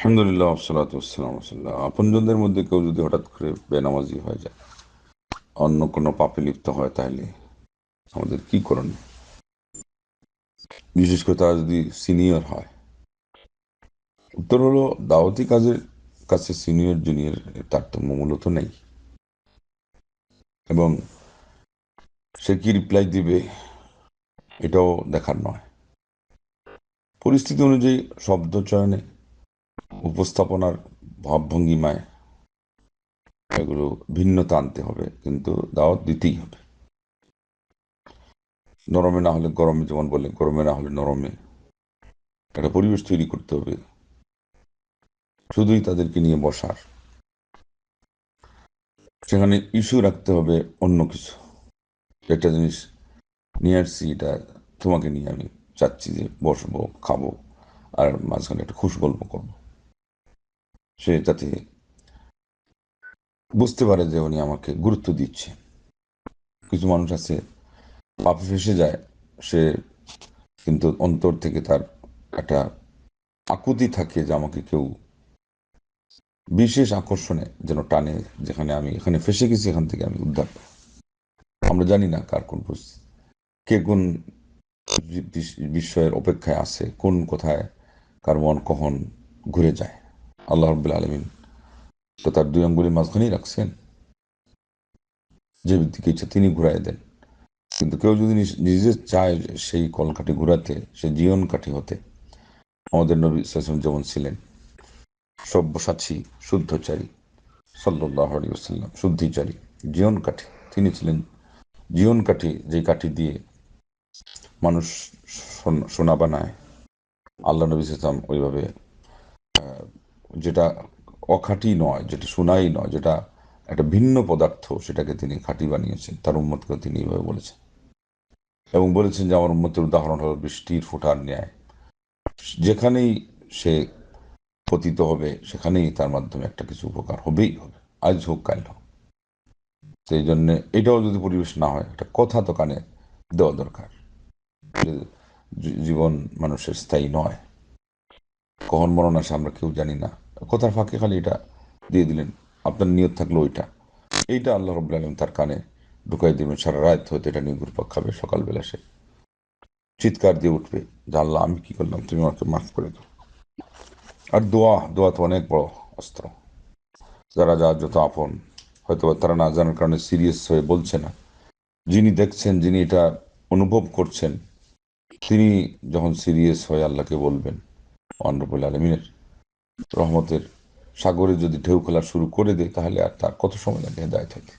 আলহামদুলিল্লাহ ওয়াসসালাতু ওয়াসসালামু আলা রাসূলিল্লাহ। আপনজনদের মধ্যে কেউ যদি হঠাৎ করে বেনামাজি হয়ে যায়, অন্য কোনো পাপে লিপ্ত হয়, তাহলে আমাদের কি করণীয়? বিশেষ করে তারা যদি সিনিয়র হয়। উত্তর হলো, দাওয়াতি কাজের কাছে সিনিয়র জুনিয়র তারতম্য মূলত নেই, এবং সে কি রিপ্লাই দিবে এটাও দেখার নয়। পরিস্থিতি অনুযায়ী শব্দ চয়নে, উপস্থাপনার ভাবভঙ্গিমায় এগুলো ভিন্নতা আনতে হবে, কিন্তু দাওয়াত দিতেই হবে। নরমে না হলে গরমে, যেমন বলে, গরমে না হলে নরমে একটা পরিবেশ তৈরি করতে হবে, শুধুই তাদেরকে নিয়ে বসার। সেখানে ইস্যু রাখতে হবে অন্য কিছু। একটা জিনিস নিয়ে আসছি, এটা তোমাকে নিয়ে আমি চাচ্ছি যে বসবো, খাবো, আর মাঝখানে একটা খুশ গল্প করবো। সে যাতে বুঝতে পারে যে উনি আমাকে গুরুত্ব দিচ্ছে। কিছু মানুষ আছে, পাপে ফেসে যায়, সে কিন্তু অন্তর থেকে তার একটা আকুতি থাকে যে আমাকে কেউ বিশেষ আকর্ষণে যেন টানে, যেখানে আমি এখানে ফেসে গেছি, এখান থেকে আমি উদ্ধার পাই। আমরা জানি না কার কোন পরিস্থিতি, কে কোন বিস্ময়ের অপেক্ষায় আছে, কোন কোথায় কার মন কখন ঘুরে যায়। আল্লাহ রাব্বুল আলামিন তো তার দুই আঙ্গুলির মাঝখানেই রাখছেন, যে দিকে ইচ্ছা তিনি ঘুরাই দেন। কিন্তু কেউ যদি নিজে চায় যে সেই কলকাঠি ঘুরাতে, সে জীবন কাঠি হতে, আমাদের নবী সাল্লাল্লাহু আলাইহি ওয়াসাল্লাম যেমন ছিলেন সব্যসাচী, শুদ্ধচারী, সাল্লাল্লাহু আলাইহি ওয়াসাল্লাম শুদ্ধিচারী, জীবন কাঠি। তিনি ছিলেন জীবন কাঠি, যে কাঠি দিয়ে মানুষ সোনা বানায়। আল্লাহ নবী সাল্লাল্লাহু আলাইহি ওয়াসাল্লাম ওইভাবে, যেটা অখাঁটি নয়, যেটা সোনাই নয়, যেটা একটা ভিন্ন পদার্থ, সেটাকে তিনি খাঁটি বানিয়েছেন। তার উম্মতকে তিনি এইভাবে বলেছেন, এবং বলেছেন যে আমার উম্মতের উদাহরণ হলো বৃষ্টির ফোঁটার ন্যায়। যেখানেই সে পতিত হবে, সেখানেই তার মাধ্যমে একটা কিছু উপকার হবেই হবে, আজ হোক কাল হোক। সেই জন্য এটাও যদি পরিবেশ না হয়, একটা কথা তো কানে দেওয়া দরকার যে জীবন মানুষের স্থায়ী নয়, কখন মরণ আসে আমরা কেউ জানি না। কথার ফাঁকে খালি এটা দিয়ে দিলেন, আপনার নিয়ত থাকলো ওইটা, এইটা আল্লাহ রাব্বুল আলামিন তার কানে ঢুকাই দিবেন। সারা রাত হয়তো এটা নিয়ে ঘুরপাক খাবে, সকালবেলা সে চিৎকার দিয়ে উঠবে যে আল্লাহ, আমি কি করলাম, তুমি আমাকে মাফ করে দাও। আর দোয়া, দোয়া তো অনেক বড় অস্ত্র। যারা যা যত আপন, হয়তো তারা না জানার কারণে সিরিয়াস হয়ে বলছে না। যিনি দেখছেন, যিনি এটা অনুভব করছেন, তিনি যখন সিরিয়াস হয়ে আল্লাহকে বলবেন, মহান রব্বুল আলামিনের রহমতের সাগরে যদি ঢেউ খেলা শুরু করে দেয়, তাহলে আর তার কত সময় লাগে হেদায়েত হতে।